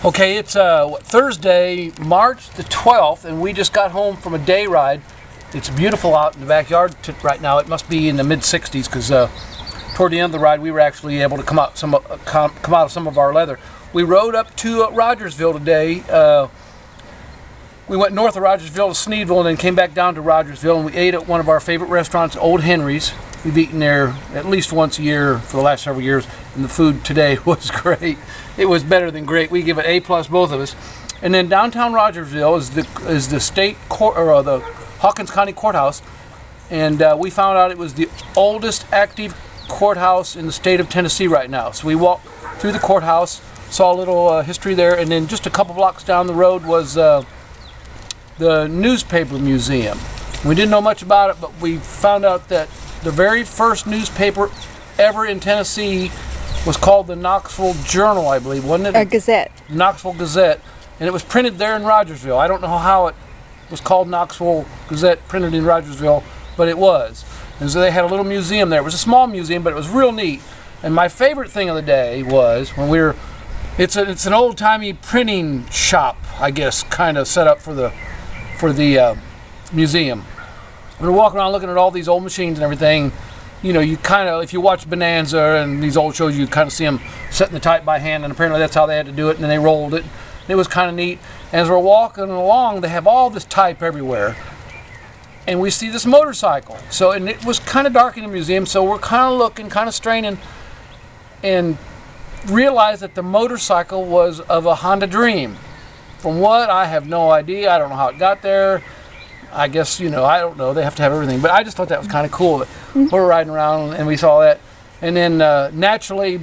Okay, it's Thursday, March the 12th, and we just got home from a day ride. It's beautiful out in the backyard right now. It must be in the mid-60s because toward the end of the ride we were actually able to come out of some of our leather. We rode up to Rogersville today. We went north of Rogersville to Sneedville and then came back down to Rogersville, and we ate at one of our favorite restaurants, Old Henry's. We've eaten there at least once a year for the last several years, and the food today was great. It was better than great. We give it A+, both of us. And then downtown Rogersville is the state court, or the Hawkins County Courthouse, and we found out it was the oldest active courthouse in the state of Tennessee right now. So we walked through the courthouse, saw a little history there, and then just a couple blocks down the road was the newspaper museum. We didn't know much about it, but we found out that the very first newspaper ever in Tennessee was called the Knoxville Journal, I believe, wasn't it? A Gazette. Knoxville Gazette, and it was printed there in Rogersville. I don't know how it was called Knoxville Gazette, printed in Rogersville, but it was. And so they had a little museum there. It was a small museum, but it was real neat. And my favorite thing of the day was when we were, it's an old-timey printing shop, I guess, kind of set up for the museum. We were walking around looking at all these old machines and everything. You know, you kind of, if you watch Bonanza and these old shows, you kind of see them setting the type by hand, and apparently that's how they had to do it, and then they rolled it. It was kind of neat. And as we're walking along, they have all this type everywhere. And we see this motorcycle. So, and it was kind of dark in the museum, so we're kind of looking, kind of straining, and realized that the motorcycle was of a Honda Dream. From what, I have no idea. I don't know how it got there. I guess, you know, I don't know. They have to have everything. But I just thought that was kind of cool. We're riding around and we saw that. And then naturally,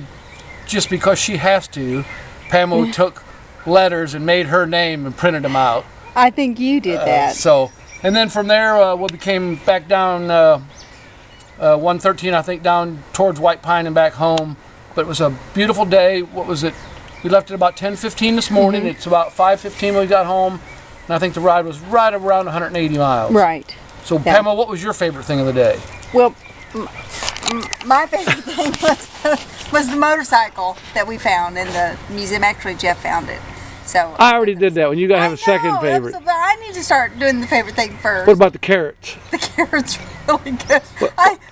just because she has to, Pamela took letters and made her name and printed them out. I think you did that. So, and then from there, we came back down 113, I think, down towards White Pine and back home. But it was a beautiful day. What was it? We left at about 10:15 this morning. It's about 5:15 when we got home. And I think the ride was right around 180 miles. Right. So, yeah. Pamela, what was your favorite thing of the day? Well, my favorite thing was the motorcycle that we found in the museum. Actually, Jeff found it. So I already did that one. You got to have a second favorite. But I need to start doing the favorite thing first. What about the carrots? The carrots are really good.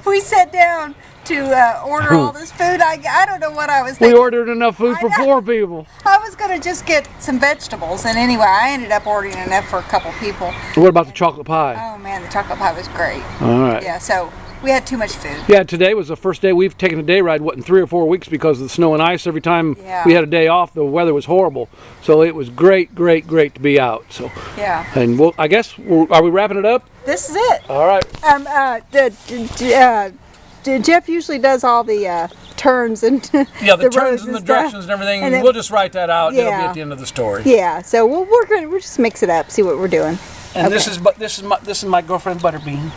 We sat down to order all this food. I don't know what I was thinking. We ordered enough food for 4 people. I was going to just get some vegetables, and anyway, I ended up ordering enough for a couple people. What about the chocolate pie? Oh man, the chocolate pie was great. All right. Yeah, so we had too much food. Yeah, today was the first day we've taken a day ride, what, in 3 or 4 weeks because of the snow and ice. Every time we had a day off, the weather was horrible. So it was great, great, great to be out. So yeah. And we'll, I guess, are we wrapping it up? This is it. All right. Jeff usually does all the turns and yeah, the turns and the directions and everything. And we'll just write that out. Yeah. It'll be at the end of the story. Yeah. So we'll just mix it up, see what we're doing. And this is my girlfriend Butterbean.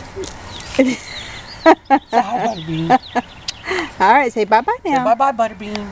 Say hi, Butterbean. All right. Say bye bye now. Say bye bye, Butterbean.